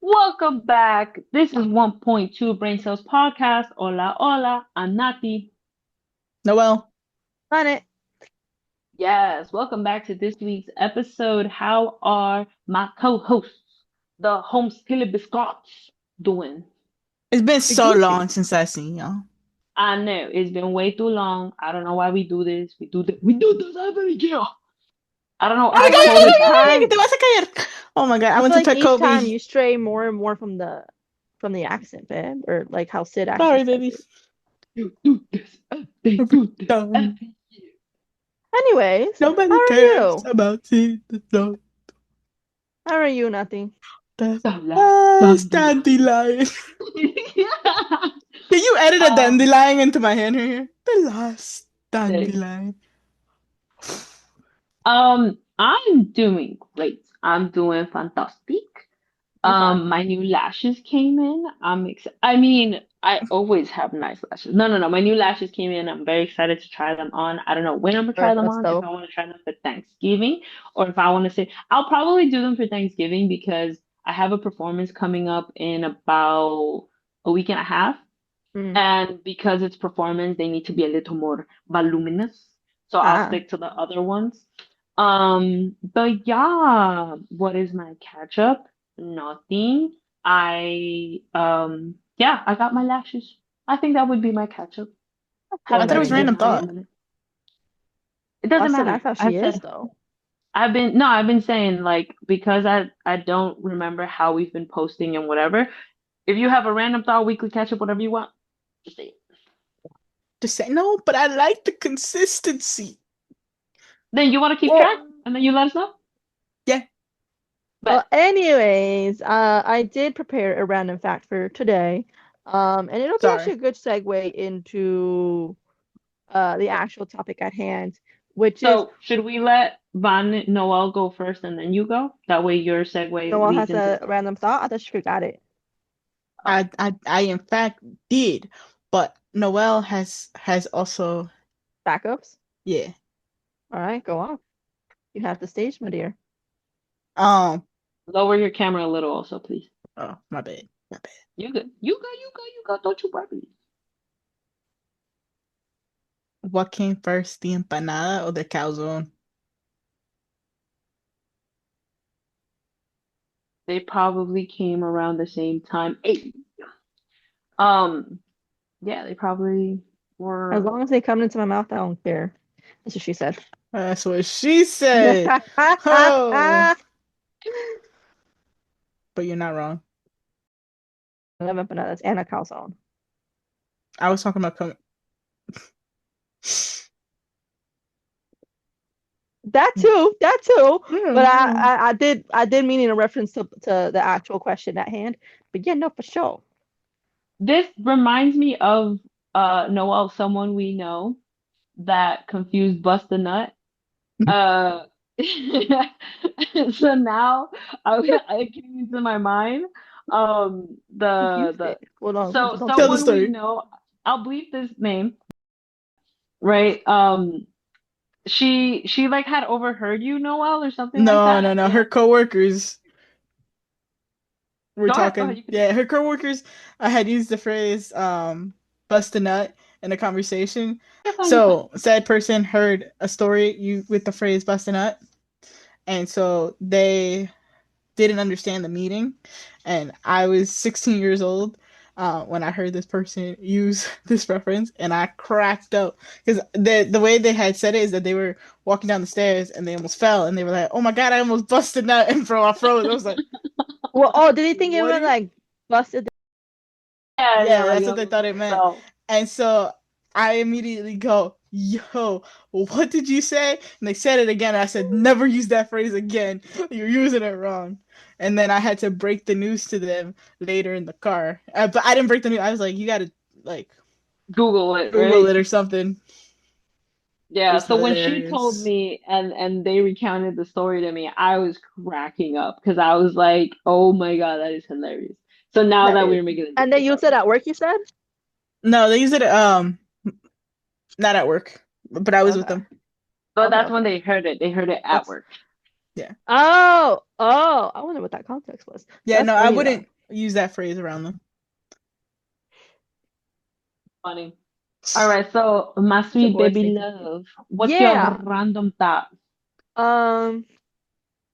Welcome back. This is 1.2 Braincells podcast. Hola, hola. I'm Nati. Noel. On it. Yes, welcome back to this week's episode. How are my co-hosts, the homeschool biscuits, doing? It's been The so long Gucci. since I seen y'all. I know it's been way too long. I don't know why we do this. We do this every year. I don't know. Oh my I I feel like totally each god, forgot. time, te vas a caer. Oh my god, I I went feel to like pet each Kobe. time you stray more and more from the accent, man, or like how Sid actually Sorry, says baby. it. You do this. They Every do this time. every year. Anyways, how Nobody are cares you? about it. The How are you, nothing? the The last last dandelion. dandelion. Can you edit a um, dandelion into my hand here? The last Sick. dandelion. I'm doing great. I'm doing fantastic. Okay. My new lashes came in. I mean, I always have nice lashes. No. My new lashes came in. I'm very excited to try them on. I don't know when I'm gonna try them That's on. If I dope. want to try them for Thanksgiving, or if I want to say, I'll probably do them for Thanksgiving because I have a performance coming up in about a week and a half. Mm. And because it's performance, they need to be a little more voluminous. So I'll Ah, stick to the other ones. But yeah, what is my catch up? Nothing. Yeah, I got my lashes. I think that would be my catch up. so I Haven't thought it really was nice. been random on in a thought. minute. It doesn't Well, Sid, matter. that's how I she is, said though. I've been saying like because I don't remember how we've been posting and whatever. If you have a random thought, weekly catch up, whatever you want, just say it. Just say no, but I like the consistency. Then you want to keep track, Well, and then you let us know. Yeah, But anyways, I did prepare a random fact for today. And it'll be sorry. actually a good segue into the actual topic at hand, which is so should we let Van Noel go first and then you go? That way your segue Noel leads has into a the next. random thought. I thought she got it. Oh, I in fact did, but Noelle has also Backups. yeah. All right, go on. You have the stage, my dear. Um. lower your camera a little, also, please. Oh, my bad. My bad. You good? You good? You good? You good? Don't you worry. What came first, the empanada or the calzone? They probably came around the same time. Hey, um, yeah, they probably As were. long as they come into my mouth, I don't care. That's what she said. That's what she said. 11 Oh, but you're not wrong. bananas and a calzone. I was talking about coming. That too. But I, Hmm. I, I did mean in a reference to the actual question at hand. But yeah, no, for sure. This reminds me of Noel, someone we know that confused bust a nut. Uh, so now I came into my mind. Confused it. Well, So don't tell Tell the me. someone we story. know, I'll bleep this name, right? She like had overheard you, Noel, or something like No, that, no, no. Her and coworkers were go ahead, talking. you can. Yeah, her coworkers. I had used the phrase "bust a nut" in a conversation. You're fine, you're fine. So said person heard a story you with the phrase "bust a nut," and so they didn't understand the meaning. And I was 16 years old when I heard this person use this reference, and I cracked up because the way they had said it is that they were walking down the stairs and they almost fell, and they were like, "Oh my god, I almost busted nut!" And bro, I froze. I was like, Well, oh, did he think it "What do meant you?" like busted? Yeah, Yeah, like that's you what they almost thought it meant. fell. And so I immediately go, "Yo, what did you say?" And they said it again. I said, "Never use that phrase again. You're using it wrong." And then I had to break the news to them later in the car. But I didn't break the news. I was like, "You gotta like Google it, Google right? it or something." It Yeah, was so when she told hilarious. me and they recounted the story to me, I was cracking up because I was like, "Oh my God, that is hilarious." So now That that is. we're making a And they different used it reference. at work, you said? No, they use it not at work, but I was with Okay. them. But Okay, that's when okay. they heard it. They heard it at That's work. yeah. Oh, I wonder what that context was. Yeah, That's no, I funny though. wouldn't. use that phrase around them. Funny. All right, so my It's a sweet boy baby thing. love, what's your Yeah. random thought? Um,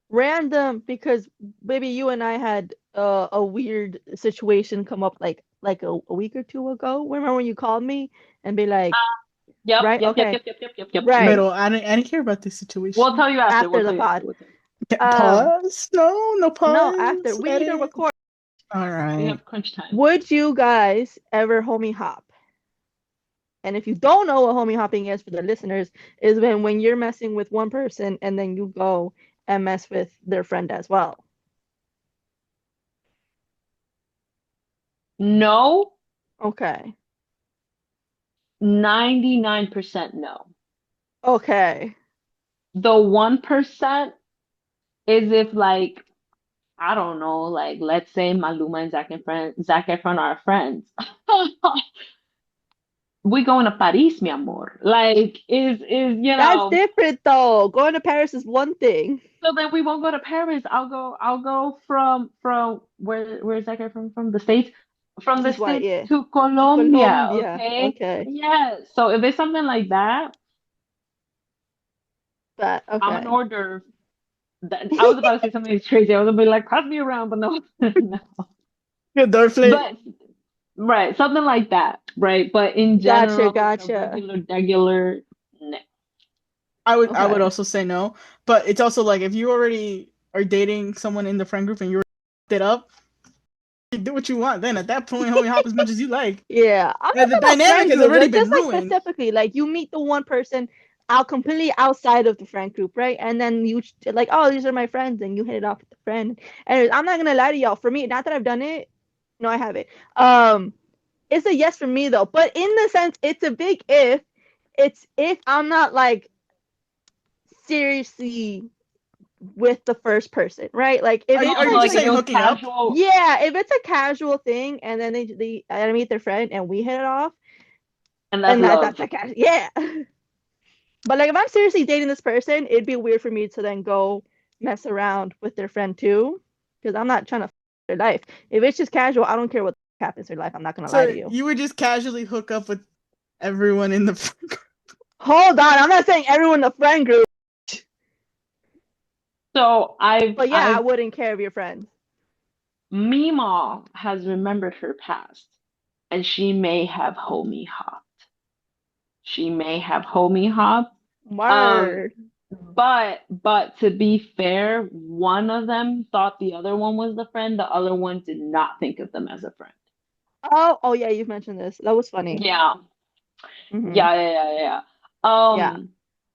Random because maybe you and I had a weird situation come up like a week or two ago. Remember when you called me and be like, Yep, right? yep, yep, Okay. yep, yep, yep, yep, yep. Right. Middle. I didn't care about this We'll situation. tell you after. We'll After tell the you after. pod. We'll tell you. Um, Pause. No, no no, after. pause. We need to Edit. record. All We right. have crunch time. Would you guys ever homie hop? And if you don't know what homie hopping is for the listeners, is when you're messing with one person and then you go and mess with their friend as well. No, Okay. 99% no. Okay. The 1% is if like I don't know, like let's say Maluma and Zac Efron are friends. We going to Paris, mi amor. Like is That's different though. Going to Paris is one thing. so then we won't go to Paris. I'll go from where's Zac Efron from the States? From the He's white, States yeah. to To Colombia, Colombia. okay? Okay. Yeah. So if it's something like that, But I'm an okay. order. I was about to say something crazy. I was gonna be like, pass me around, but no, no. Good Dorflet. But right, something like that, right? But in Gotcha, general, like a gotcha. regular, no. I would Okay. also say no, but it's also like if you already are dating someone in the friend group and you're it up, you do what you want. Then at that point, homie, hop as much as you like. Yeah. I'm not The talking about dynamic friend has groups, already like been just like ruined. specifically, like you meet the one person out completely outside of the friend group, right? And then like, oh, these are my friends, and you hit it off with the friend. And I'm not gonna lie to y'all. For me, not that I've done it. No, I haven't. It's a yes for me though. But in the sense, it's a big if. It's if I'm not like seriously with the first person, right? Like if Are you it's are Oh, so you like just like if saying it was hooking up? casual, yeah, if it's a casual thing and then they I meet their friend and we hit it off, and that's and love. that's a cash yeah. But like if I'm seriously dating this person, it'd be weird for me to then go mess around with their friend too, because I'm not trying to their life. If it's just casual, I don't care what happens in their life. I'm not gonna lie to So you. you would just casually hook up with everyone in the friend group. Hold on, I'm not saying everyone in the friend group, So I've but yeah, I I've wouldn't care if you're friends. Mima has remembered her past, and she may have homie hop. She may have homie hop. Um, Word. but to be fair, one of them thought the other one was the friend. The other one did not think of them as a friend. Oh yeah, you've mentioned this. That was funny. Yeah, Hmm. yeah, yeah, yeah, yeah. Yeah.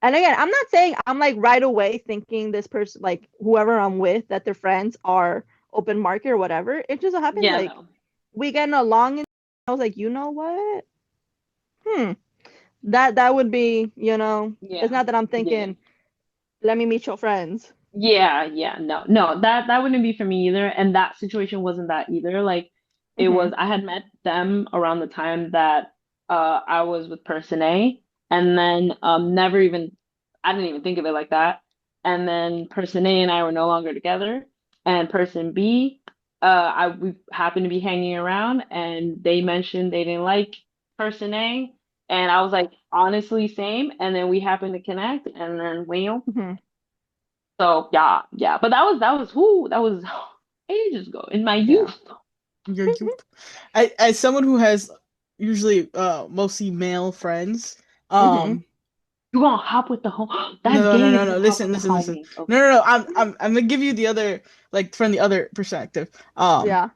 And again, I'm not saying I'm like right away thinking this person, like whoever I'm with, that their friends are open market or whatever. It just so happens Yeah, like no, we getting along, and I was like, you know what? Hmm. That would be, it's yeah, not that I'm yeah. thinking, let me meet your friends. Yeah, yeah, no, no, that wouldn't be for me either. And that situation wasn't that either. Like it Hmm. was, I had met them around the time that I was with person A, and then never even, I didn't even think of it like that. And then person A and I were no longer together, and person B, we happened to be hanging around, and they mentioned they didn't like person A, and I was like, honestly, same. And then we happened to connect, and then Hmm. so yeah, yeah. But that was ages ago in my Yeah. youth. You, as someone who has usually mostly male friends, Hmm. um, You gonna hop with the home? That's no, no, gay no, if no. you hop with Listen, the listen, listen. homies. No, Okay. no, no. I'm gonna give you the other, like, from the other perspective. Yeah.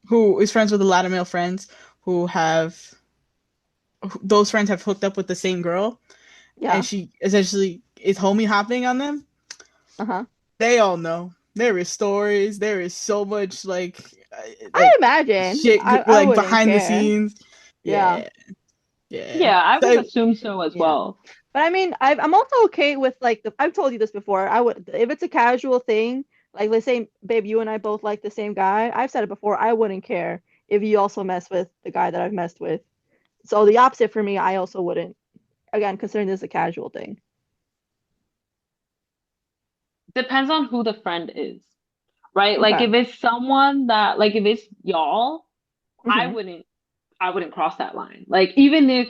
Who is friends with a lot of male friends who have those friends have hooked up with the same girl, and Yeah. she essentially is homie hopping on them. Uh-huh. They all know. There is stories. There is so much I like imagine. shit I like wouldn't behind the care. scenes. Yeah. Yeah, yeah. Yeah, I would So assume so as Yeah. well. But I mean, I'm also okay with like I've told you this before. I would if it's a casual thing, like let's say, babe, you and I both like the same guy. I've said it before. I wouldn't care if you also mess with the guy that I've messed with. So the opposite for me, I also wouldn't. Again, considering this a casual thing. Depends on who the friend is. right? Like Okay. if it's someone that like if it's y'all, I Hmm. wouldn't I wouldn't cross that line. Like even if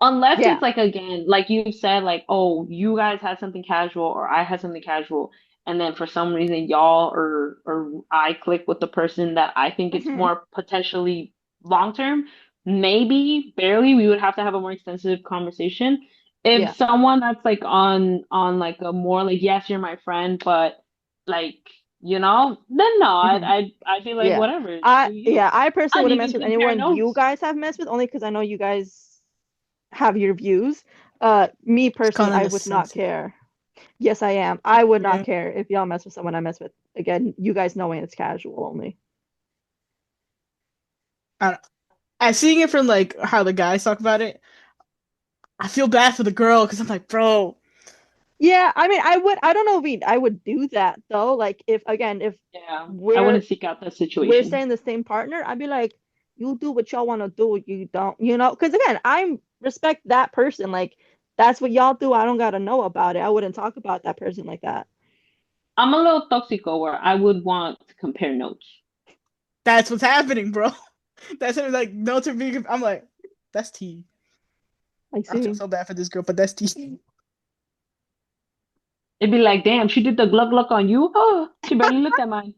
unless Yeah. it's like again, like you said, like, oh, you guys had something casual or I had something casual, and then for some reason y'all or I click with the person that I think it's Hmm. more potentially long term, maybe barely we would have to have a more extensive conversation. If Yeah. someone that's like on like a more like yes, you're my friend, but like then no, Hmm. I'd be like Yeah. whatever, do I you? yeah, I personally I'd wouldn't even mess with compare anyone you notes. guys have messed with, only because I know you guys have your views. Me It's personally, calling I this would not sensitive. care. Yes, I am. I would not Yeah. care if y'all mess with someone I mess with. Again, you guys knowing it's casual only. I, I seeing it from like how the guys talk about it. I feel bad for the girl because I'm like, bro, Yeah, I mean, I don't know if I would do that though. Like if again, if Yeah, I we're wouldn't seek out that we're situation. saying the same partner, I'd be like, you do what y'all want to do, you don't, because again, I respect that person. Like that's what y'all do. I don't gotta know about it. I wouldn't talk about that person like that. I'm a little toxico where I would want to compare notes. that's what's happening, bro. That's what, like no to be. I'm like, that's T. I I feel see. so bad for this girl, but that's T. It'd be like, damn, she did the glug glug on you. Oh, she barely looked at mine.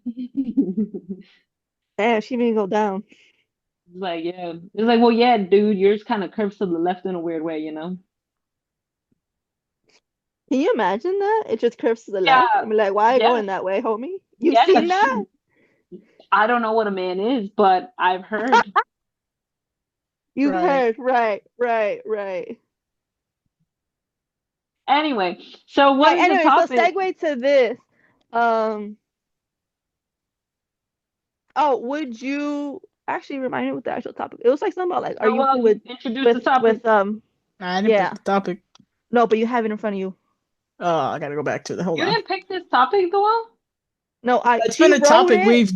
Damn, she didn't go down. Like, yeah. It's like, well, yeah, dude, yours kind of curves to the left in a weird way, you know? Can you imagine that? It just curves to the left. Yeah, I'm like, why are you yes, going that way, homie? You seen yes. that? I don't know what a man is, but I've heard. You've Right. heard, right, right, right. Anyway, so Right. what is the Anyway, so topic? segue to this. Um, oh, would you actually remind me what the actual topic? It was like something about like, are Oh, you well, cool you introduced the topic. with Nah, I didn't pick yeah. the topic. No, but you have it in front of you. Oh, I gotta go back to the. Hold You on. didn't pick this topic, Joel? No, It's she been a wrote topic it. we've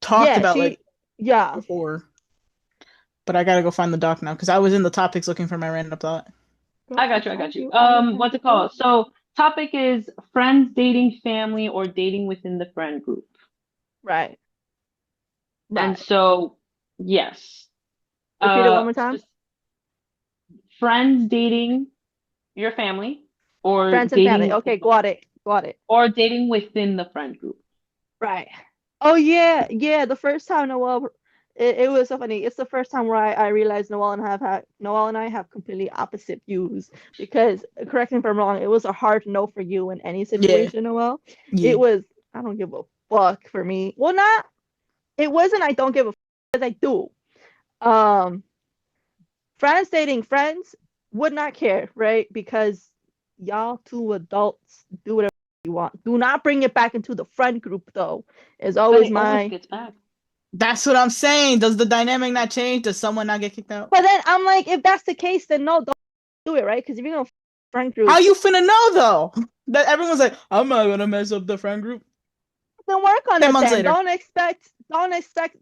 talked Yeah, about like yeah. before, but I gotta go find the doc now because I was in the topics looking for my random thought. Girl, I I got you. I got told you. you I don't have What's the it called? book. So, topic is friends, dating, family, or dating within the friend group. Right, And right. so, yes, Repeat it one more time. friends dating your family, or Friends and dating family. within Okay, got it. Got it. or dating within the friend group. Right. Oh yeah, yeah. The first time Noel, it was so funny. It's the first time where I realized Noel and I have completely opposite views. Because correct me if I'm wrong, it was a hard no for you in any Yeah, situation, Noel. yeah. It was I don't give a fuck for me. Well, not it wasn't I don't give a fuck because I do. Um, friends dating friends would not care, right? Because y'all two adults do whatever you want. Do not bring it back into the friend group though. Is But always it always my gets back. That's what I'm saying. Does the dynamic not change? Does someone not get kicked out? But then I'm like, if that's the case, then no, don't do it, right? Because if you're gonna friend How group, you finna know though? That everyone's like, I'm not gonna mess up the friend group. then work on 10 it. months Then later. don't expect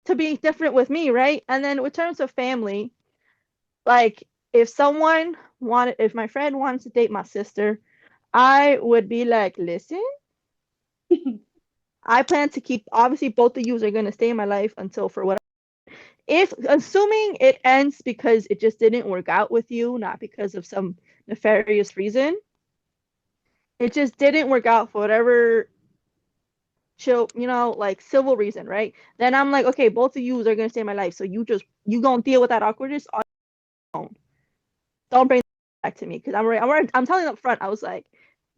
to be different with me, right? And then with terms of family, like if my friend wants to date my sister, I would be like, listen, I plan to keep. Obviously, both of you are gonna stay in my life until for what. If assuming it ends because it just didn't work out with you, not because of some nefarious reason, it just didn't work out for whatever chill, like civil reason, right? Then I'm like, okay, both of you are gonna stay in my life, so you gonna deal with that awkwardness on your own. Don't bring that back to me because I'm telling you up front. I was like,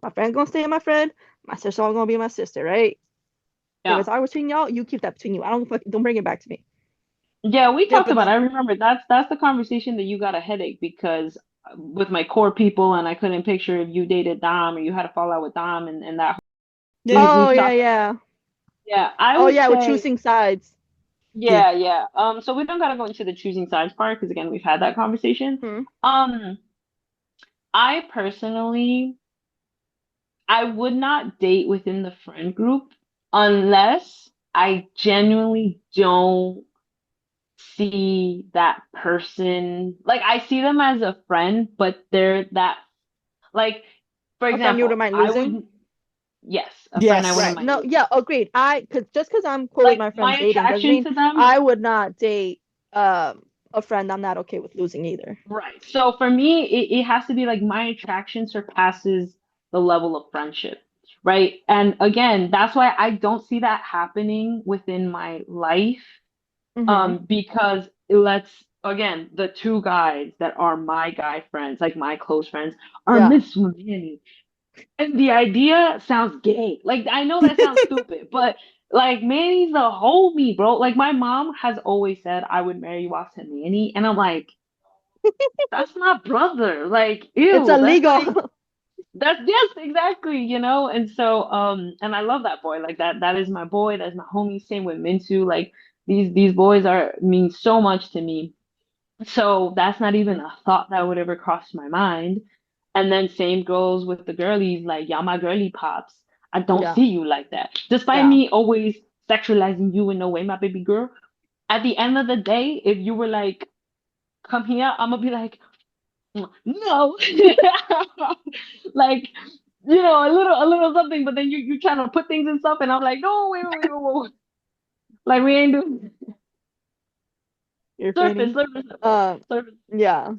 my friend gonna stay with my friend, my sister gonna be my sister, right? If Yeah. it's awkward between y'all, you keep that between you. Don't bring it back to me. Yeah, we Yeah, talked but about it. I remember that's the conversation that you got a headache because with my core people and I couldn't picture if you dated Dom or you had a fallout with Dom and that yeah, Oh we've yeah, talked yeah. yeah, I Oh would yeah, with say choosing sides. yeah. yeah, yeah. So we don't gotta go into the choosing sides part because again we've had that conversation. Hmm. Um I personally I would not date within the friend group unless I genuinely don't see that person. Like I see them as a friend, but they're that like for A friend you wouldn't example, mind I losing. would Yes, a friend I Yes. wouldn't Right. mind No, dating. yeah, agreed. Just because I'm cool with Like my my friends dating doesn't attraction mean to them. I would not date a friend I'm not okay with losing either. Right. So for me, it has to be like my attraction surpasses the level of friendship. Right. And again, that's why I don't see that happening within my life. Mm-hmm. Because let's again, the two guys that are my guy friends, like my close friends, are Yeah. Miss Manny. And the idea sounds gay. Like I know that sounds stupid, but like Manny's the homie, bro. Like my mom has always said I would marry you off to Manny, and I'm like, that's my brother. Like, It's ew, that's like illegal. that's yes, exactly, you know? And so and I love that boy. Like that is my boy, that's my homie. Same with Mintu. Like these boys are mean so much to me. So that's not even a thought that would ever cross my mind. And then same goes with the girlies, like y'all my girly pops. I don't Yeah. see you like that. Despite Yeah. me always sexualizing you in no way, my baby girl. At the end of the day, if you were like, come here, I'm gonna be like, no. Like, a little something, but then you trying to put things and stuff, and I'm like, no, wait, wait, wait, wait, wait. Like we ain't doing You're surface, fading. surface, Uh, surface. yeah.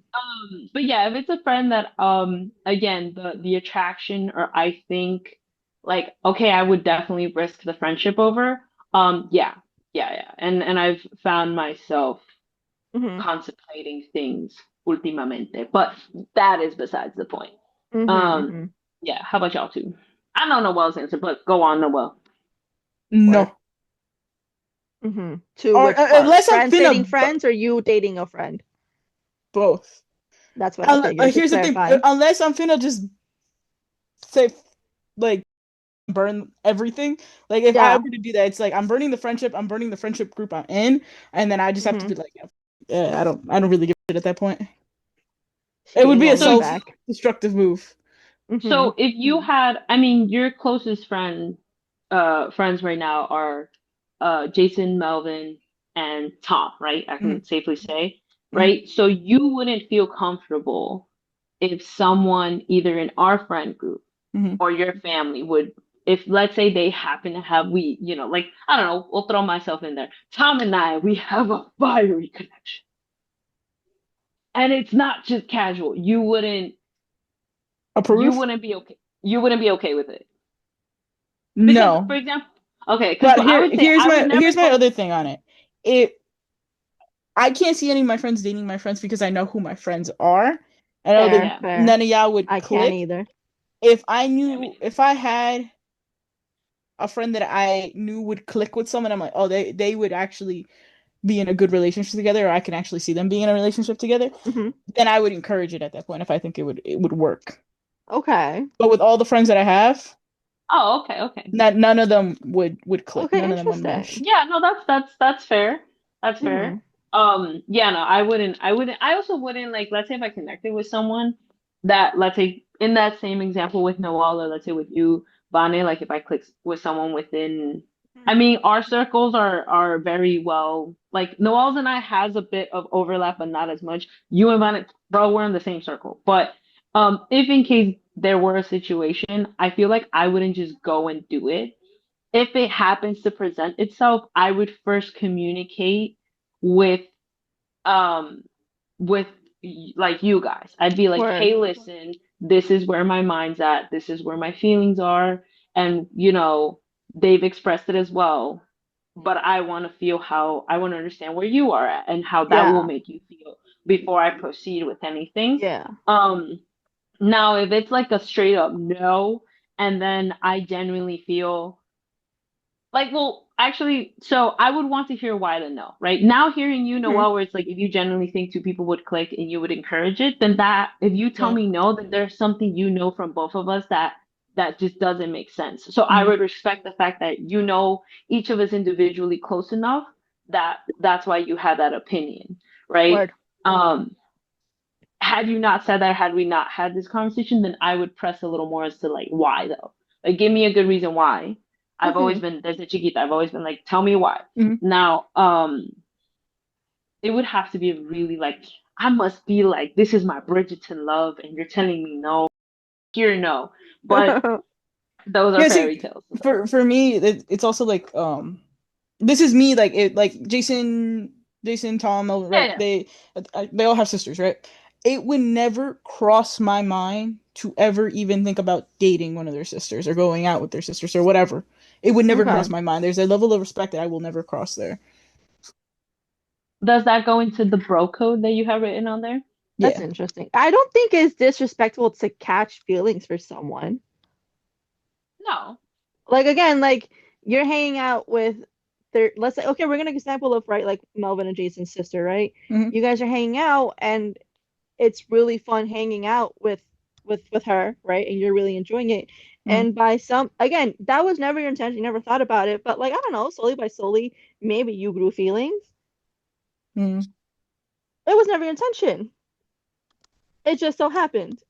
But yeah, if it's a friend that again the attraction or I think like okay, I would definitely risk the friendship over. Yeah, yeah, yeah. And I've found myself Mm-hmm. contemplating things ultimamente, but that is besides the point. Mm-hmm. Um, Mm-hmm. yeah, how about y'all two? I don't know Noel's answer, but go on, Noel. Word. No. Mm-hmm. To Or which part? unless I'm Friends dating finna friends or you dating a friend? both. That's what, okay, good. Just Here's the thing. clarifying. Unless I'm finna just say like burn everything. Like if I Yeah. were to do that, it's like I'm burning the friendship. I'm burning the friendship group I'm in, and then I just have to Mm-hmm. be like, yeah, I don't really give a shit at that point. She It would ain't be a want So me back. self-destructive move. Mm-hmm. so if you had, I mean, your closest friends right now are Jason, Melvin, and Tom, right? I Hmm. can safely say, Hmm. right? So you wouldn't feel comfortable if someone either in our friend group Hmm. or your family would, if let's say they happen to have like I don't know, we'll throw myself in there. Tom and I, we have a fiery connection. And it's not just casual. You Approve? wouldn't be okay. You wouldn't be okay with it. Because for No. example, okay, because But I here would say I would never here's my go. other thing on it. It I can't see any of my friends dating my friends because I know who my friends are. I know that Fair, Yeah. fair. none of y'all would I can't click. either. I mean, If I had a friend that I knew would click with someone, I'm like, oh, they would actually be in a good relationship together, or I can actually see them being in a relationship together, Mm-hmm. then I would encourage it at that point if I think it would work. Okay. But with all the friends that I have, oh, okay, okay. none of them would click. Okay, None of them would interesting. mesh. Yeah, no, that's fair. That's Mm-hmm. fair. Yeah, no, I wouldn't. I also wouldn't like. Let's say if I connected with someone that, let's say, in that same example with Noel, or let's say with you, Vane, like if I click with someone within, I mean, our circles are very well. Like Noel's and I has a bit of overlap, but not as much. You and Vane, bro, we're in the same circle. But if in case there were a situation, I feel like I wouldn't just go and do it if it happens to present itself, I would first communicate with um with like you guys. I'd be like, Word. "Hey, listen, this is where my mind's at. This is where my feelings are." And they've expressed it as well. But I want to understand where you are at and how that will Yeah. make you feel before I proceed with anything. Yeah. Um Now if it's like a straight up no, and then I genuinely feel like, well, actually, so I would want to hear why the no, right? Now hearing you, Mm-hmm. Noel, where it's like if you genuinely think two people would click and you would encourage it, then that if you tell Yeah. me no, then there's something from both of us that just doesn't make sense. So I Hmm. would respect the fact that each of us individually close enough that that's why you had that opinion, right? Word. Um, had you not said that, had we not had this conversation, then I would press a little more as to like why though. Like give me a good reason why. I've always Mm-hmm. been desde chiquita. I've always been like, tell me why. Hmm. Now, it would have to be really like I must be like this is my Bridgerton love, and you're telling me no, here no. But Those are Yeah, fairy see, tales. for me, it's also like this is me like it like Jason, Tom, Yeah, right? yeah. They all have sisters, right? It would never cross my mind to ever even think about dating one of their sisters or going out with their sisters or whatever. It would never Okay, cross Hmm. my mind. There's a level of respect that I will never cross there. Does that go into the bro code that you have written on there? that's Yeah. interesting. I don't think it's disrespectful to catch feelings for someone. No. Like again, like you're hanging out with their, let's say, okay, we're gonna example of right, like Melvin and Jason's sister, right? Hmm. You guys are hanging out and it's really fun hanging out with her, right? And you're really enjoying it. Hmm. And by some, again, that was never your intention. You never thought about it, but like I don't know, slowly by slowly, maybe you grew feelings. Hmm. It was never your intention. It just so happened.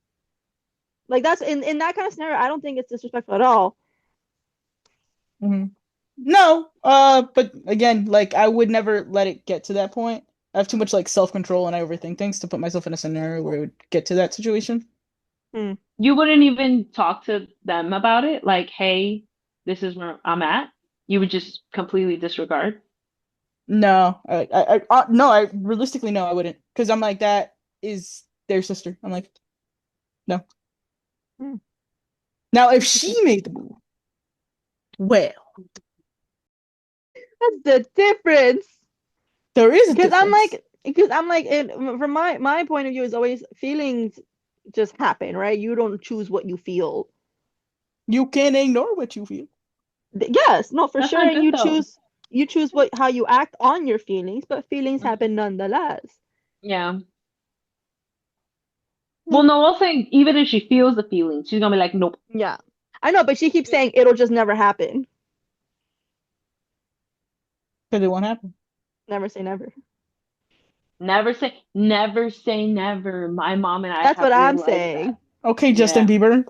Like that's in that kind of scenario, I don't think it's disrespectful at all. Hmm. No, but again, like I would never let it get to that point. I have too much like self-control and I overthink things to put myself in a scenario where it would get to that situation. Hmm. You wouldn't even talk to them about it, like, hey, this is where I'm at. You would just completely disregard. No, no, I realistically no, I wouldn't, because I'm like that is their sister. I'm like no. Hmm. Now, if she made the move, well, That's the difference. there is a Because I'm difference. like, because I'm like, from my point of view is always feelings just happen, right? You don't choose what you feel. You can't ignore what you feel. Yes, no, for That's sure, not and good though. you choose what how you act on your feelings, but feelings Mhm. happen nonetheless. Yeah. Well, Hmm. no, we'll say even if she feels the feeling, she's gonna be like, nope. Yeah, I know, but she keeps saying it'll just never happen. Because it won't happen. Never say never. Never say never. My mom and I That's what have I'm realized that. saying. Okay, Justin Yeah. Bieber.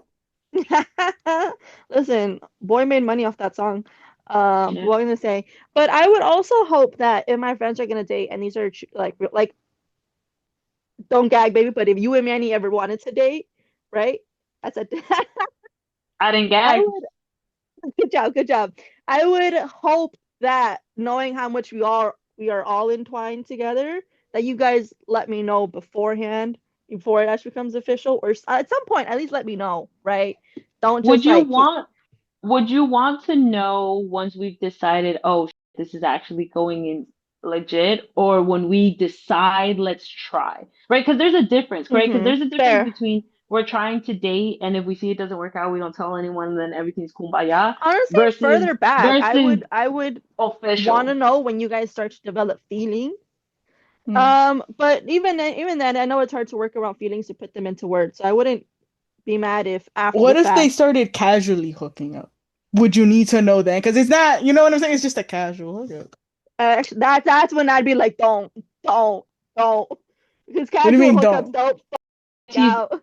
Listen, boy made money off that song. Yeah. What was I gonna say? But I would also hope that if my friends are gonna date and these are like don't gag, baby, but if you and Manny ever wanted to date, right? That's a I didn't I gag. would good job, good job. I would hope that knowing how much we are all entwined together, that you guys let me know beforehand before it actually becomes official, or at some point at least let me know, right? Don't Would just you like keep. want would you want to know once we've decided, oh, this is actually going in legit, or when we decide, let's try, right? Because there's a difference, right? Because there's a difference Fair. between we're trying to date, and if we see it doesn't work out, we don't tell anyone, and then everything's kumbaya, Honestly, versus further back, versus I would want to official. know when you guys start to develop feelings. Hmm. But even then, I know it's hard to work around feelings to put them into words. So I wouldn't be mad if after the What if they fact. started casually hooking up? Would you need to know then? Because it's not, you know what I'm saying? It's just a casual hookup. That's when I'd be like, don't, because What do you casual mean, hookups don't? don't fuck Cheese, out.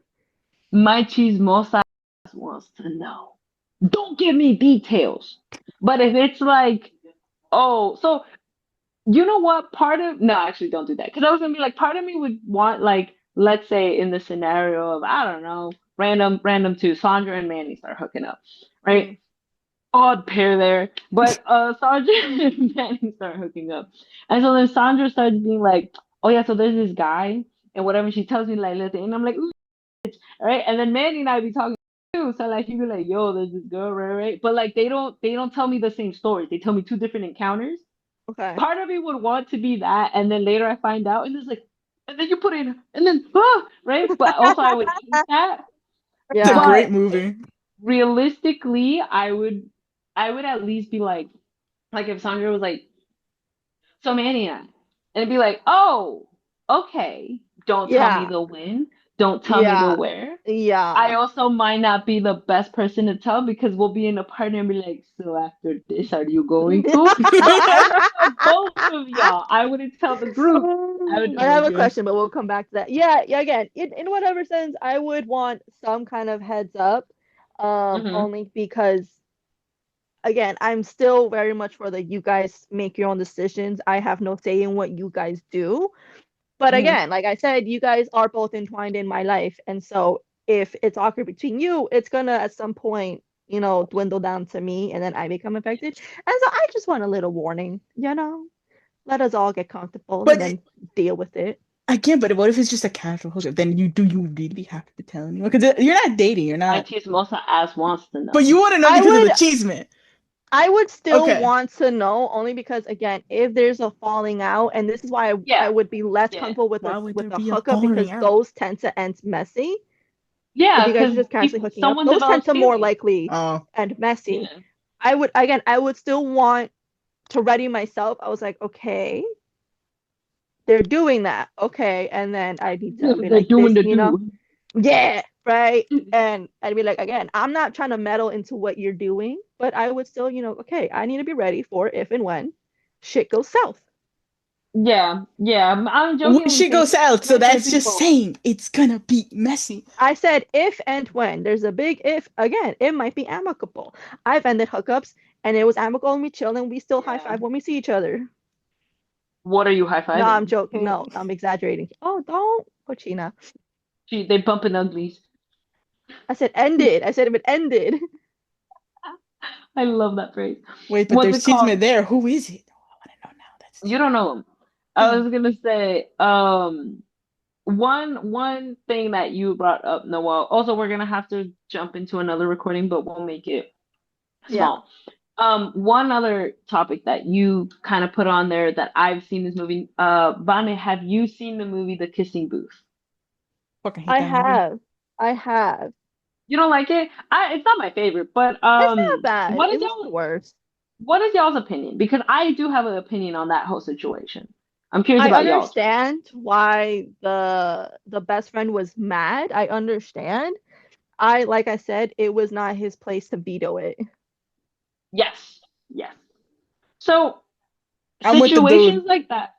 my chismosa wants to know. Don't give me details. But if it's like, oh, so you know what? Part of no, actually, don't do that. Because I was gonna be like, part of me would want like, let's say in the scenario of I don't know, random two, Sandra and Manny start hooking up, right? Mm. Odd pair there, but Sandra and Manny start hooking up, and so then Sandra starts being like, oh yeah, so there's this guy, and whatever she tells me like, listen, and I'm like, ooh, right, and then Manny and I be talking too, so like he'd be like, yo, there's this girl, right, but like they don't tell me the same stories, they tell me two different encounters. Okay. Part of me would want to be that, and then later I find out, and it's like, and then you put in, and then right? But also I would hate that. It's a Yeah. great But movie. realistically, I would at least be like if Sandra was like, so Manny and I, and it'd be like, oh, okay. Don't tell me Yeah. the when. Don't tell me the Yeah. where. I Yeah. also might not be the best person to tell because we'll be in a party and be like, so after this, are you going to? So I would tell both of y'all. I wouldn't tell the group. I would. I Oh my have a god. question, but we'll come back to that. Yeah, yeah, again, in whatever sense, I would want some kind of heads up, Hmm. only because again, I'm still very much for the you guys make your own decisions. I have no say in what you guys do. But Hmm. again, like I said, you guys are both entwined in my life, and so if it's awkward between you, it's gonna at some point, dwindle down to me and then I become affected. And so I just want a little warning, let us all get comfortable and But then deal with it. again, but what if it's just a casual hookup? Then you really have to tell anyone? Because you're not dating, you're My not. chismosa ass wants to But know. you want to know I because of the would cheeseman. I would still Okay. want to know only because again, if there's a falling out, and this is why I Yeah, would be less yeah, comfortable with Why a would there with a be a hookup falling because out? those tend to end messy. If yeah. you guys are Because just casually people, hooking up, someone those tend develops to more feelings. likely Oh, end messy. Yeah. I would still want to ready myself. I was like, okay, they're doing that. Okay. And then I need to be They're like doing this, the do. yeah, right. And I'd be like, again, I'm not trying to meddle into what you're doing, but I would still, okay, I need to be ready for if and when shit goes south. Yeah, yeah. I'm when jokingly she saying goes out, so men can that's do just both. saying it's gonna be messy. I said if and when. There's a big if. Again, it might be amicable. I've ended hookups and it was amicable and we chill and we still high Yeah. five when we see each other. What are you high No, I'm fiving? joking. No, I'm exaggerating. Oh, don't, Cochina. Gee, they bumping uglies. I said ended. I said if it ended. I love that phrase. Wait, but What's there's it called? cheeseman there. Who is it? Oh, I want to know now. That's You don't know him. I no. was gonna say, one thing that you brought up, Noel. Also, we're gonna have to jump into another recording, but we'll make it Yeah, small. One other topic that you kind of put on there that I've seen this movie. Vane, have you seen the movie The Kissing Booth? Fucking hate I that movie. have. I have. You don't like it? It's not my favorite, but It's not bad. It was the worst. what is y'all's opinion? Because I do have an opinion on that whole situation. I'm curious I about y'all's. understand why the best friend was mad. I understand. Like I said, it was not his place to veto it. Yes, yes. So I'm with the situations dude. like that,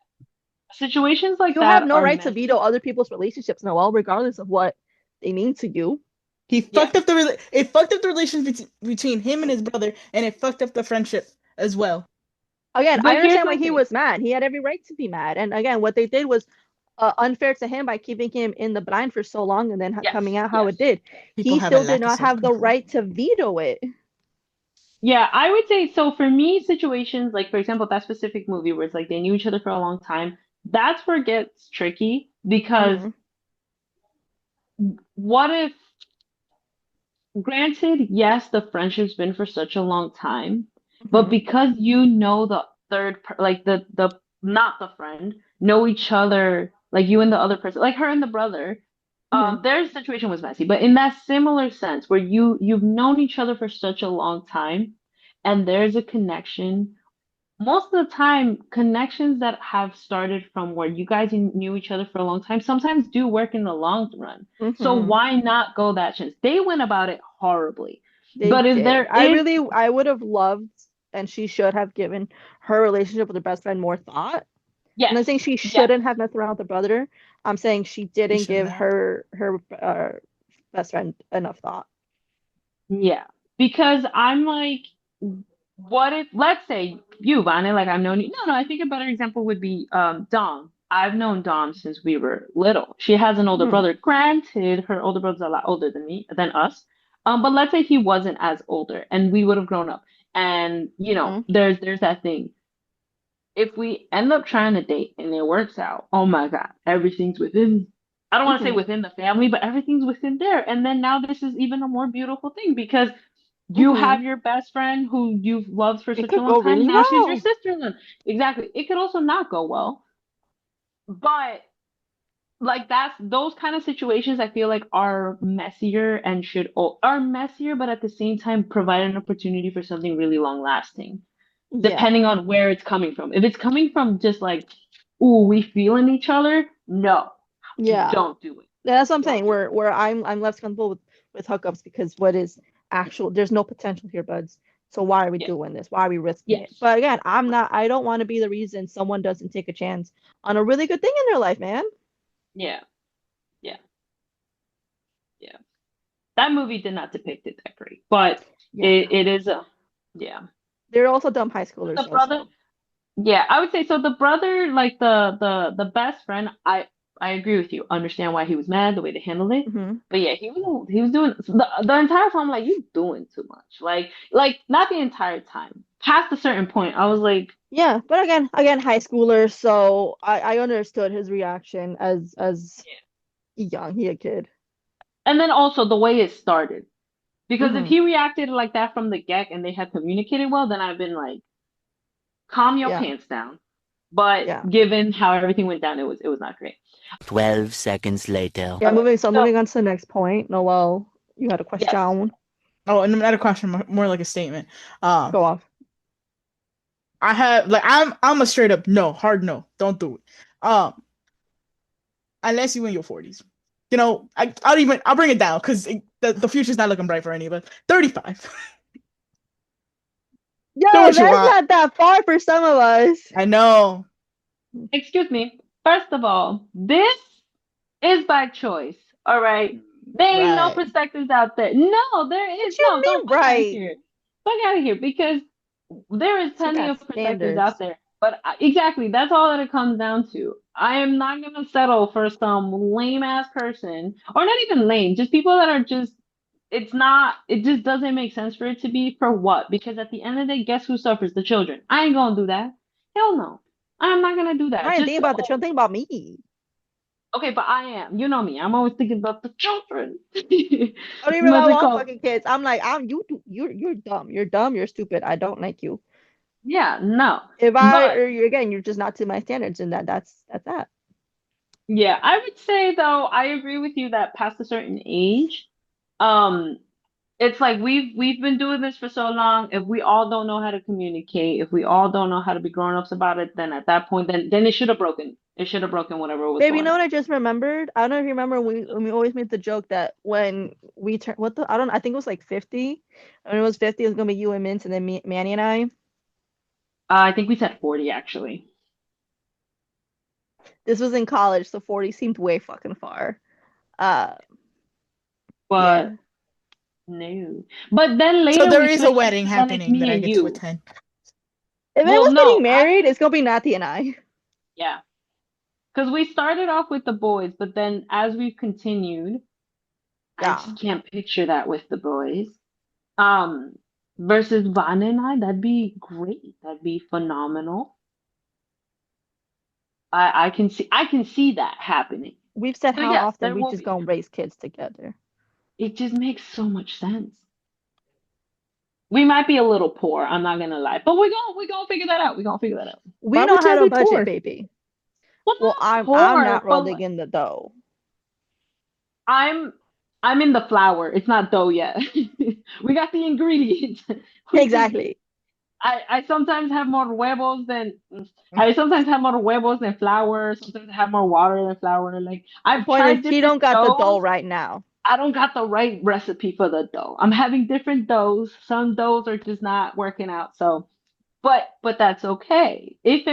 situations like You have that no are right to veto messy. other people's relationships, Noel, regardless of what they mean to you. He Yeah, fucked up the it fucked up the relationship between him and his brother, and it fucked up the friendship as well. Again, I but here's understand why my he thing. was mad. He had every right to be mad. And again, what they did was unfair to him by keeping him in the blind for so long and then Yes, coming out how yes. it did. People He have a still did lack of not have the self-control. right to veto it. Yeah, I would say so for me, situations like, for example, that specific movie where it's like they knew each other for a long time, that's where it gets tricky because Hmm. what if, granted, yes, the friendship's been for such a long time, but Hmm. because you know the like the not the friend, know each other, like you and the other person, like her and the brother, Hmm. their situation was messy, but in that similar sense where you've known each other for such a long time and there's a connection. Most of the time, connections that have started from where you guys knew each other for a long time sometimes do work in the long run. So Hmm. why not go that chance? They went about it horribly. They But if did. there is, I would have loved, and she should have given her relationship with her best friend more thought. I'm not saying yes, she yes, shouldn't have messed around with her brother. I'm saying she He didn't shouldn't give have. her best friend enough thought. yeah. Because I'm like, what if, let's say you, Vane, like I've known you. No, no, I think a better example would be Dom. I've known Dom since we were little. She has an older Hmm. brother. Granted, her older brother's a lot older than me, than us. But let's say he wasn't as older and we would have grown up. And Hmm. there's that thing. If we end up trying to date and it works out, oh my God, everything's within, I don't want to say Hmm. within the family, but everything's within there. And then now this is even a more beautiful thing because you Hmm. have your best friend who you've loved for It such a could long go time. really Now she's your well. sister-in-law. Exactly. It could also not go well, but like that's those kind of situations I feel like are messier and are messier, but at the same time provide an opportunity for something really long lasting, Yeah. depending on where it's coming from. If it's coming from just like, ooh, we feeling each other, no, Yeah. don't do it. That's what I'm saying. Don't do Where I'm less comfortable with hookups because what is actual there's no potential here, buds. So why are we it. doing this? Why are we risking it? Yes. But again, Right. I don't want to be the reason someone doesn't take a chance on a really good thing in their life, man. Yeah. Yeah. Yeah. That movie did not depict it that great, but Yeah. it is a yeah. They're also dumb high But schoolers the though, brother, so yeah, I would say so. The brother, like the best friend, I I agree with you. Understand why he was mad, the way they handled it. Hmm. But yeah, he was doing the entire time. I'm like, you doing too much. Like not the entire time. Past a certain point, I was like, Yeah, but again, high schooler, so I understood his reaction as yeah. young, he a kid. And then also the way it started. Because if Hmm. he reacted like that from the get and they had communicated well, then I've been like, calm your Yeah, pants down. But yeah, given how everything went down, it was not great. 12 seconds later. yeah. Okay. So Moving on to the next point. Noel, you had a yes. question. Oh, and not a question, more like a statement. Um, Go off. I have like I'm a straight up no, hard no, don't do it. Um, unless you in your 40s. You know, I'll bring it down because the future's not looking bright for any of us. 35. Do Yo, what you that's want. not that far for some of us. I know. Excuse me. First of all, this is by choice. All right. There ain't no Right. perspectives out there. No, there is What you no. Don't mean, fuck out of right? here. Fuck out of here because there is She plenty got of perspectives standards. out there. But exactly, that's all that it comes down to. I am not gonna settle for some lame ass person, or not even lame, just people that are just. It's not. It just doesn't make sense for it to be for what? Because at the end of the day, guess who suffers? The children. I ain't gonna do that. Hell no. I'm not gonna do that. I didn't think Just about the children, oh, think about me. okay, but I am. You know me. I'm always thinking about the children. I don't even know What's I it want called? fucking kids. I'm like, you're dumb. You're dumb. You're stupid. I don't like you. Yeah, no. If I But or you again, you're just not to my standards, and that's that. yeah, I would say though, I agree with you that past a certain age, um, it's like we've been doing this for so long. If we all don't know how to communicate, if we all don't know how to be grown-ups about it, then at that point, then it should have broken. It should have broken whatever was Baby, you going know on. what I just remembered? I don't know if you remember when we always made the joke that when we turn what the I think it was like 50. When it was 50, it was gonna be you and Mint and then Manny and I. I think we said 40 actually, This was in college, so 40 seemed way fucking far. Uh yeah. but no. But then So later there we is a switched it wedding to then it's happening that me I and get to you. attend. If it Well, was getting no, married, it's gonna be Nati and I. yeah. Because we started off with the boys, but then as we've continued, I Yeah. just can't picture that with the boys. Um, versus Vanya and I, that'd be great. That'd be phenomenal. I can see that happening. We've said So how yes, often there we will just be. gonna raise kids together. It just makes so much sense. We might be a little poor, I'm not gonna lie, but we're gonna figure that out. We're gonna figure that out. We Why know would how y'all to be budget, poor? baby. Well, Well, not I'm poor, not but rolling in the dough. I'm I'm in the flour. It's not dough yet. We got the ingredients. We just Exactly. I sometimes have more huevos than I sometimes have more huevos than flour. Sometimes I have more water than flour. Like The I've point is tried she different don't got the dough doughs. right now. I don't got the right recipe for the dough. I'm having different doughs. Some doughs are just not working out. So, but that's okay. If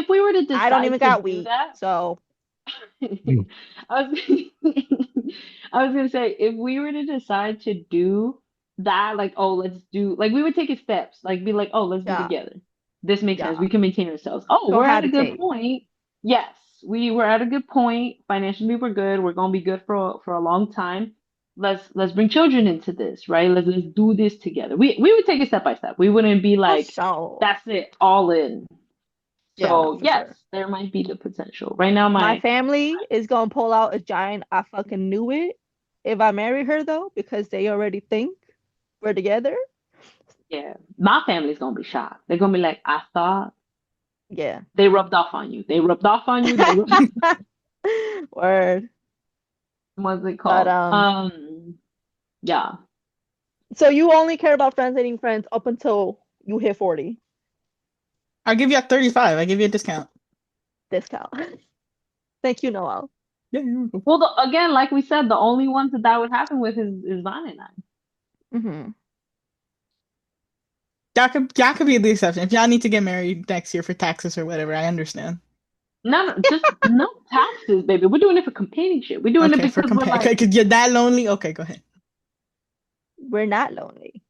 we were to I don't decide even to got do wheat. that, So I was I was gonna say if we were to decide to do that, like, oh, let's do like we would take it steps, like be like, oh, let's do yeah, together. This makes sense. yeah. We can maintain ourselves. Oh, Go we're at a good habitate. point. Yes, we were at a good point. Financially, we're good. We're gonna be good for a long time. Let's bring children into this, right? Let's do this together. We would take it step by step. We wouldn't be For like, sure. that's it, all in. Yeah, no, So for yes, sure. there might be the potential. Right now, My my family is gonna pull out a giant I fucking knew it if I marry her though, because they already think we're together. Yeah, my family's gonna be shocked. They're gonna be like, I thought Yeah. they rubbed off on you. They rubbed off on you. They rubbed, Word. what's it But called? Yeah. so you only care about friends dating friends up until you hit 40. I'll give you a 35. I give you a discount. Discount. Thank you, Noel. Yeah, you're welcome. Well, again, like we said, the only ones that would happen with is Vaughn and I. Hmm. Y'all could be the exception. If y'all need to get married next year for taxes or whatever, I understand. No, just no taxes, baby. We're doing it for companionship. We're doing it Okay, for because we're compare, like, because you're that lonely. Okay, go ahead. We're not lonely.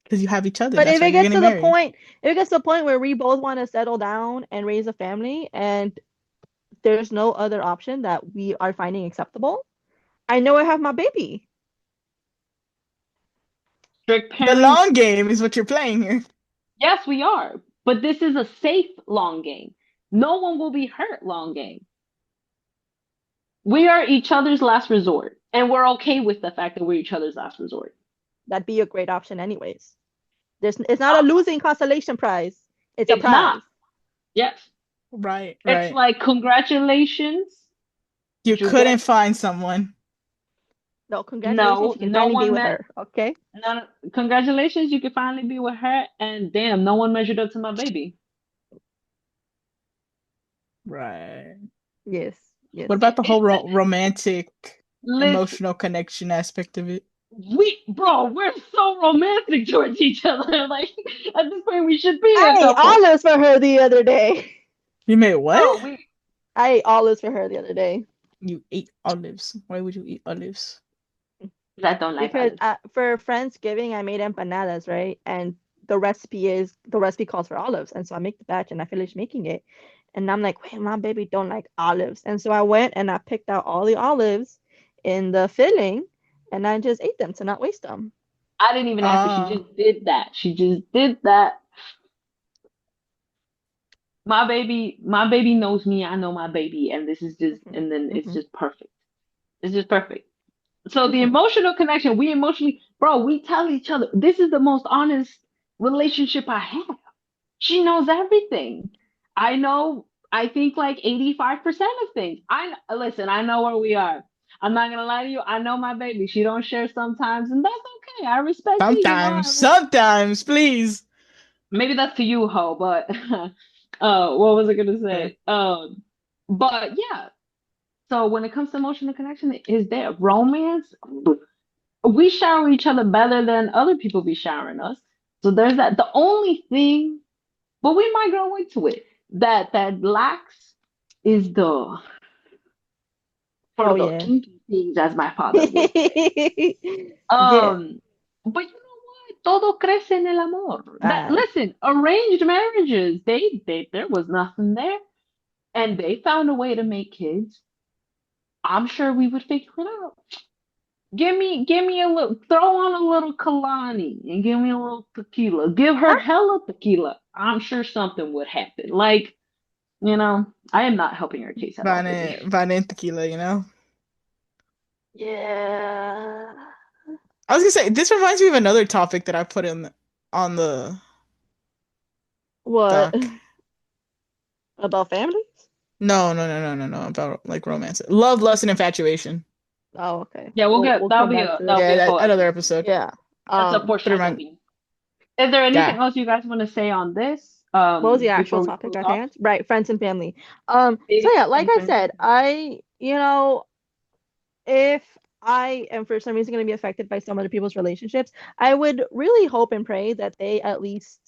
Because you have each other. But That's if why it you're gets getting to the married. point, if it gets to the point where we both want to settle down and raise a family and there's no other option that we are finding acceptable, I know I have my baby. Strict The parents, long game is what you're playing here. yes, we are. But this is a safe long game. No one will be hurt long game. We are each other's last resort. And we're okay with the fact that we're each other's last resort. That'd be a great option anyways. It's not a losing consolation prize. It's a It's not. prize. Yes. Right, It's right. like, congratulations. You You couldn't get find someone. No, congratulations. You can no finally be one with met. her. Okay. No, congratulations, you can finally be with her. And damn, no one measured up to my baby. Right. Yes. Yes. What about the whole It, romantic, listen, emotional connection aspect of it? we're so romantic towards each other. Like at this point, we should be a I ate couple. olives for her the other day. You made what? Oh, we. I ate olives for her the other day. You ate olives. Why would you eat olives? I don't like Because olives. for Friendsgiving, I made empanadas, right? And the recipe calls for olives. And so I make the batch and I finished making it. And I'm like, wait, my baby don't like olives. And so I went and I picked out all the olives in the filling and I just ate them to not waste them. I didn't even have to. She Ah, just did that. She just did that. My baby knows me. I know my baby, and this is just, Hmm. and then it's Hmm. just perfect. It's just perfect. So the Hmm. emotional connection, we emotionally, bro, we tell each other, this is the most honest relationship I have. She knows everything. I know, I think like 85% of things. Listen, I know where we are. I'm not gonna lie to you. I know my baby. She don't share sometimes, and that's okay. I respect it, you know. sometimes, please. Maybe that's to you, Ho, but what was I gonna Okay. say? But yeah. So when it comes to emotional connection, is there romance? We shower each other better than other people be showering us. So there's that. The only thing, but we might grow into it, that lacks is the for Oh the yeah. kinky things, as my father would say. Yeah. But you know what? Todo crece en el amor. That Uh, listen, arranged marriages, they there was nothing there, and they found a way to make kids. I'm sure we would figure it out. Give me a little, throw on a little Kalani and give me a little tequila. Give her hella tequila. I'm sure something would happen. Like, I am not helping her case at all, baby. Vine and tequila, you know? yeah. I was gonna say, this reminds me of another topic that I put in on the What doc. about families? No, about like romance. Love, lust, and infatuation. Oh, okay. Yeah, We'll come back to that'll that. be Yeah, a whole another episode. episode. Yeah. That's a But it remind, foreshadowing. Is there anything yeah. else you guys want to say on this? What was the actual Before we topic close at off? hand? Right, friends and family. So Dating yeah, like and I friends. said, if I am for some reason going to be affected by some other people's relationships, I would really hope and pray that they at least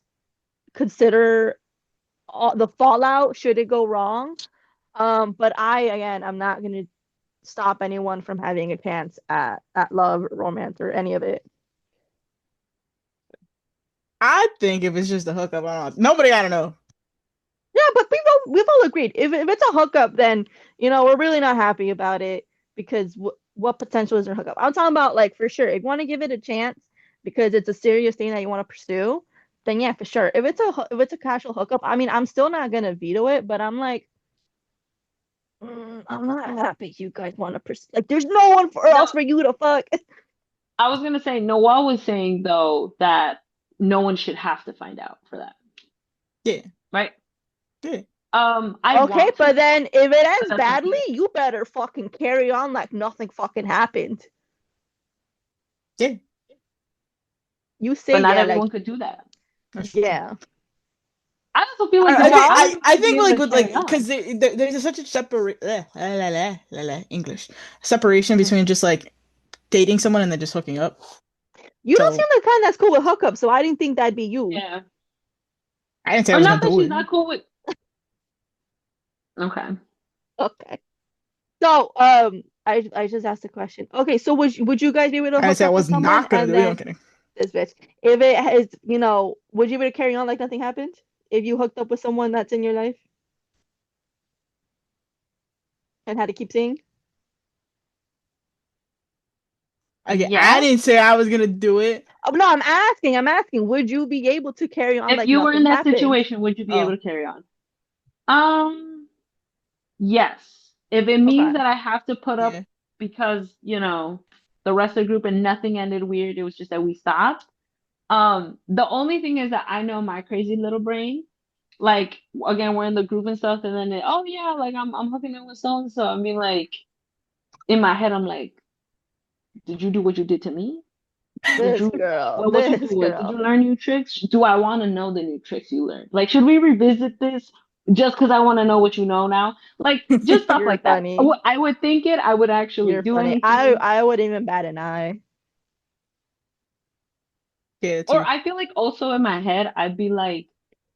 consider all the fallout should it go wrong. But again, I'm not going to stop anyone from having a chance at love, romance, or any of it. I think if it's just a hookup, I don't know. Nobody gotta know. Yeah, but we've all agreed if it's a hookup, then we're really not happy about it because what potential is there hookup? I'm talking about like for sure. If you want to give it a chance because it's a serious thing that you want to pursue, then yeah, for sure. If it's a casual hookup, I mean, I'm still not gonna veto it, but I'm like, I'm not happy you guys want to pursue. Like, there's no one No, else for you to fuck. I was gonna say Noah was saying though that no one should have to find out for that, Yeah, right? yeah, I Okay, want to, but then if it but ends that's up to badly, you. you better fucking carry on like nothing fucking happened. yeah. You say But not yeah, like everyone could do that. That's true. yeah. I also feel like I, the more I, honest I we be think able like to with carry like because on. there's such a separate English separation Mhm. between just like dating someone and then just hooking up. You don't seem So the kind that's cool with hookups, so I didn't think that'd be you. Yeah. I didn't say I Or was gonna not that do she's it. not cool with. Okay. Okay. So I just asked a question. Okay, so would you guys be able to I didn't hook say I up with was someone not gonna and do it. I'm then kidding. this bitch, if it has, would you be able to carry on like nothing happened if you hooked up with someone that's in your life? and had to keep seeing? Again, I Yes. didn't say I was gonna do it. Oh no, I'm asking, would you be able to carry on If like you were in nothing that happened? situation, would you be able Oh, to carry on? Um, yes. If it Okay. means that I have to put up yeah. because, the rest of the group and nothing ended weird, it was just that we stopped. The only thing is that I know my crazy little brain. Like again, we're in the group and stuff, and then oh yeah, like I'm hooking up with so and so. I mean, like in my head, I'm like, did you do what you did to me? Did This you girl, what you this do? Did you girl. learn new tricks? Do I want to know the new tricks you learned? Like, should we revisit this just because I want to know what you know now? Like, just stuff You're like that. funny. I would think it. I would actually You're do funny. anything. I wouldn't even bat an eye. Yeah, Or too. I feel like also in my head, I'd be like,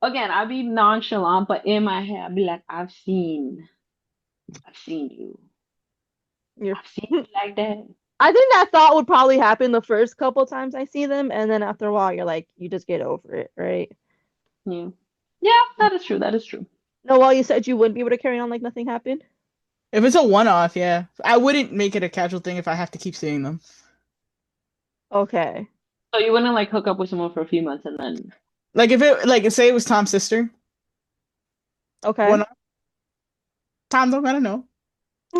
again, I'd be nonchalant, but in my head, I'd be like, I've seen you. You're I've seen you like that. I think that thought would probably happen the first couple times I see them, and then after a while, you're like, you just get over it, right? Yeah. Yeah, that is true. That is true. No, well, you said you wouldn't be able to carry on like nothing happened. If it's a one-off, yeah, I wouldn't make it a casual thing if I have to keep seeing them. Okay. So you wouldn't like hook up with someone for a few months and then Like if it, like, say it was Tom's sister, Okay. one Tom don't gotta know.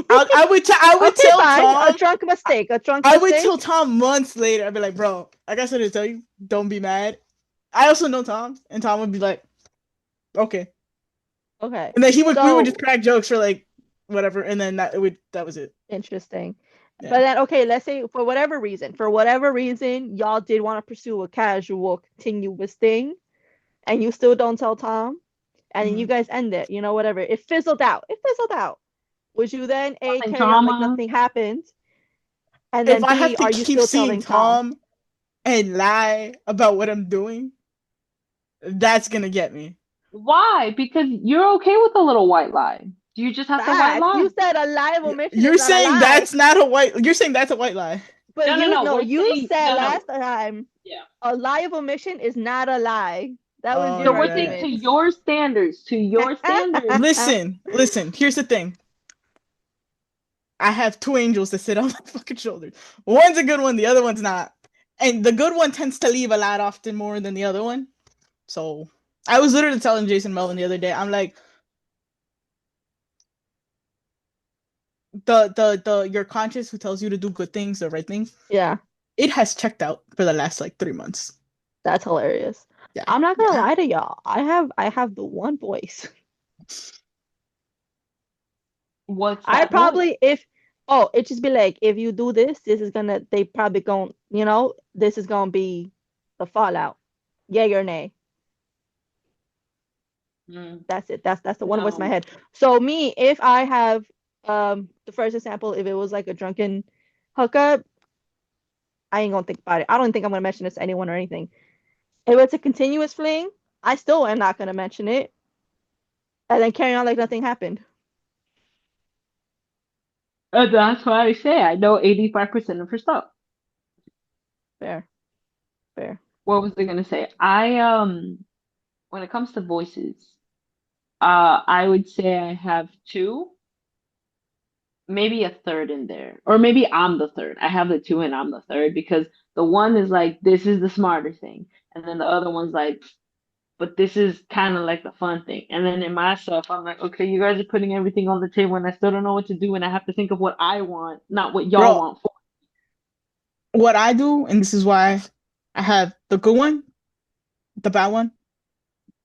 I would Okay, tell fine. A Tom. drunk mistake. A drunk I would tell mistake. Tom months later. I'd be like, bro, I guess I didn't tell you. Don't be mad. I also know Tom, and Tom would be like, okay, Okay. and then we would just So crack jokes for like whatever, and then that was it. interesting. But Yeah. then, okay, let's say for whatever reason, y'all did want to pursue a casual, continuous thing, and you still don't tell Tom, and then you Mhm. guys end it, whatever. It fizzled out. It fizzled out. Would you then A, causing carry on like drama. nothing happened? And If then I have B, to are you keep still seeing telling Tom? Tom and lie about what I'm doing, that's gonna get me. Why? Because you're okay with a little white lie. You just have to white Facts. lie. You said a lie of omission is You're not a saying lie. that's not a white. You're saying that's a white lie. But No, no, you no. no, We're you saying said no, no. last time Yeah. a lie of omission is not a lie. That was Oh, So your you're we're saying right. to argument. your standards, to your standards. Listen. Here's the thing. I have two angels that sit on my fucking shoulders. One's a good one, the other one's not. And the good one tends to leave a lot often more than the other one. So I was literally telling Jason Melvin the other day, I'm like, the your conscience who tells you to do good things, the right thing, Yeah, it has checked out for the last like 3 months. that's hilarious. Yeah. I'm not gonna Yeah. lie to y'all. I have the one voice. What's I that voice? probably if oh, it just be like if you do this, this is gonna they probably gon' this is gonna be the fallout. Yay or nay. Mm, That's it. That's the one voice in my no. head. So me, if I have the first example, if it was like a drunken hookup, I ain't gonna think about it. I don't think I'm gonna mention this to anyone or anything. If it's a continuous fling, I still am not gonna mention it and then carry on like nothing happened. That's why I say I know 85% of her stuff. Fair, fair. What was I gonna say? When it comes to voices, I would say I have two, maybe a third in there. Or maybe I'm the third. I have the two and I'm the third because the one is like, this is the smarter thing. And then the other one's like, but this is kind of like the fun thing. And then in myself, I'm like, okay, you guys are putting everything on the table and I still don't know what to do and I have to think of what I want, not what y'all Bro, want for. what I do, and this is why I have the good one, the bad one.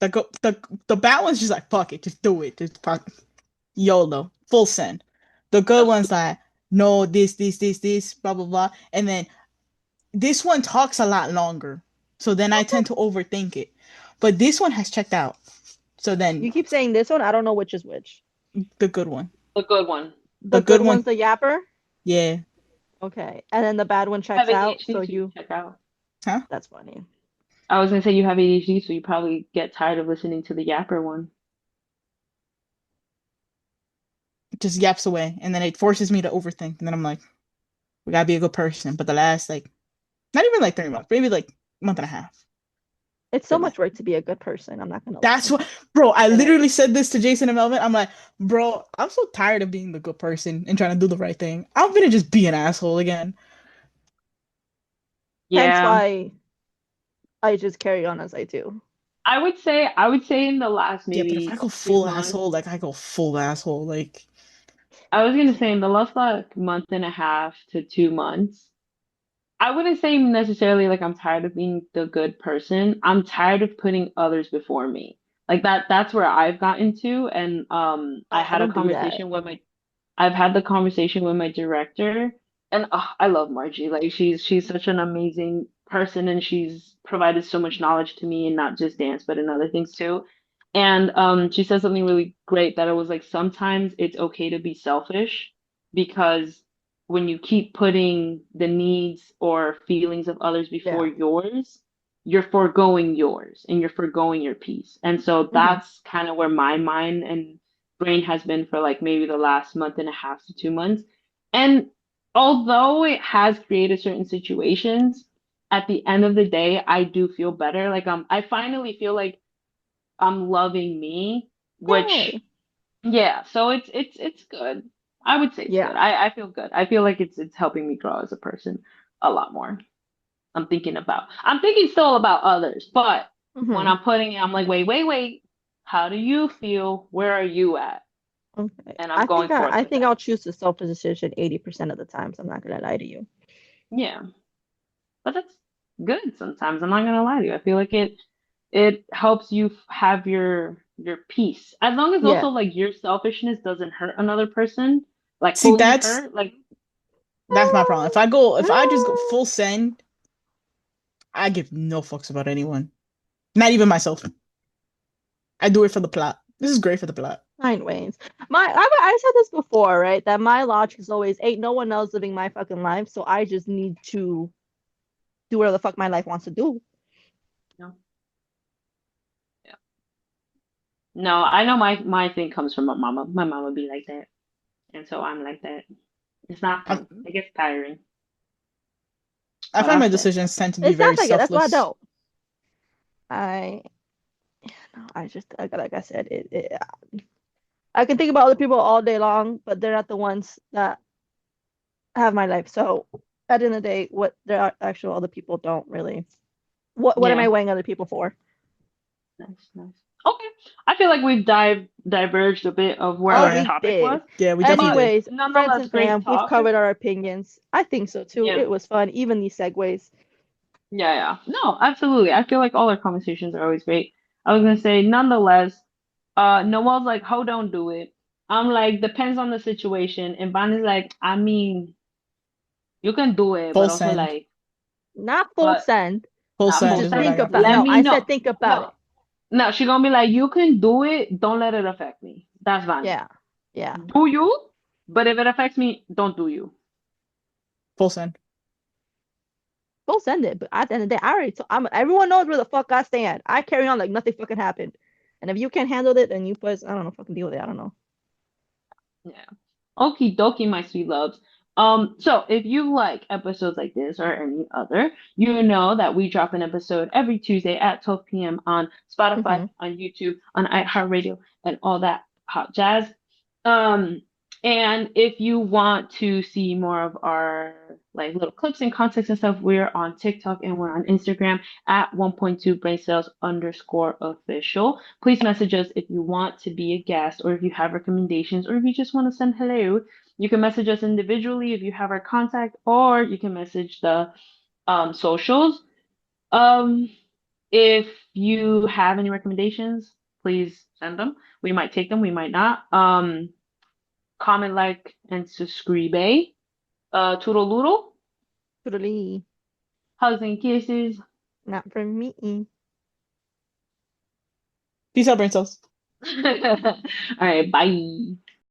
The bad one's just like fuck it, just do it. Just fuck YOLO. Full send. The good That's one's like, no, this, blah blah blah. And then this one talks a lot longer. So then I tend to overthink it. But this one has checked out. So then You keep saying this one, I don't know which is which. the good one. the good one. The The good good one, one's the yapper. yeah. Okay. And then the bad one You checks have out, ADHD, so so you you check out. Huh? that's funny. I was gonna say you have ADHD, so you probably get tired of listening to the yapper one. It just yaps away. And then it forces me to overthink. And then I'm like, we gotta be a good person. But the last like not even like 3 months, maybe like a month and a half. It's so Been there. much work to be a good person. I'm not gonna That's lie. what, bro. I It is. literally said this to Jason and Melvin. I'm like, bro, I'm so tired of being the good person and trying to do the right thing. I'm gonna just be an asshole again. Hence Yeah. why I just carry on as I do. I would say in the last Yeah, but if I maybe go few full months, asshole, like I go full asshole, like I was gonna say in the last like month and a half to 2 months, I wouldn't say necessarily like I'm tired of being the good person. I'm tired of putting others before me. Like that's where I've gotten to, and I Oh, I had a don't do that. conversation with my I've had the conversation with my director, and I love Margie. Like she's such an amazing person, and she's provided so much knowledge to me, and not just dance, but in other things too. And she said something really great that it was like sometimes it's okay to be selfish because when you keep putting the needs or feelings of others before Yeah. yours, you're foregoing yours and you're foregoing your peace. And so Hmm. that's kind of where my mind and brain has been for like maybe the last month and a half to 2 months. And although it has created certain situations, at the end of the day, I do feel better. Like I finally feel like I'm loving me, which Yay. yeah, so it's good. I would say it's Yeah. good. I feel good. I feel like it's helping me grow as a person a lot more. I'm thinking still about others, but when Hmm. I'm putting it, I'm like, wait. How do you feel? Where are you at? Okay. And I'm going forth I with think that. I'll choose the selfish decision 80% of the times. I'm not gonna lie to you. Yeah. But that's good sometimes. I'm not gonna lie to you. I feel like it helps you have your peace. As long as Yeah. also like your selfishness doesn't hurt another person, like see, fully that's hurt, like that's my problem. If I just go full send, I give no fucks about anyone, not even myself. I do it for the plot. This is great for the plot. Fine ways. I said this before, right? That my logic is always ain't no one else living my fucking life, so I just need to do whatever the fuck my life wants to do. you know, yeah. No, I know my thing comes from my mama. My mama be like that. And so I'm like that. It's not fun. I'm, It gets tiring. I But find I'll my say. decisions tend to be It sounds very like it. That's why I selfless. don't. I no, I just like I said, I can think about other people all day long, but they're not the ones that have my life. So at the end of the day, what there are actual other people don't really. What am I Yeah. weighing other people for? Nice, nice. Okay. I feel like we've diverged a bit of where Oh Oh, our yeah, we topic was, did. yeah, we definitely but did. Anyways, friends nonetheless, and great fam, we've topic. covered our opinions. I think so too. Yeah. It was fun, even these segues. Yeah. No, absolutely. I feel like all our conversations are always great. I was gonna say, nonetheless, Noel's like, "Ho, don't do it." I'm like, depends on the situation. And Van is like, I mean, you can do it, Full but also send. like, Not full but send. Full not send full is Just what I think send. got for about. Let you. No, me I said know. think about No, it. no, she's gonna be like, you can do it. Don't let it affect me. That's Vanya. Yeah, yeah. Do you? But if it affects me, don't do you. Full send. Full send it. But at the end of the day, I already. Everyone knows where the fuck I stand. I carry on like nothing fucking happened. And if you can't handle it, then you first. I don't know. Fucking deal with it. I don't know. Yeah. Okie dokie, my sweet loves. So if you like episodes like this or any other, you know that we drop an episode every Tuesday at 12 p.m. on Spotify, Hmm. on YouTube, on iHeartRadio, and all that hot jazz. Um, and if you want to see more of our like little clips and context and stuff, we're on TikTok and we're on Instagram at 1.2 braincells underscore official. Please message us if you want to be a guest or if you have recommendations or if you just want to send hello. You can message us individually if you have our contact, or you can message the socials. Um, if you have any recommendations, please send them. We might take them, we might not. Comment, like, and subscribe. Toodle-oodle. Totally Hugs and kisses. not for me. Peace out, brain cells. All right, bye.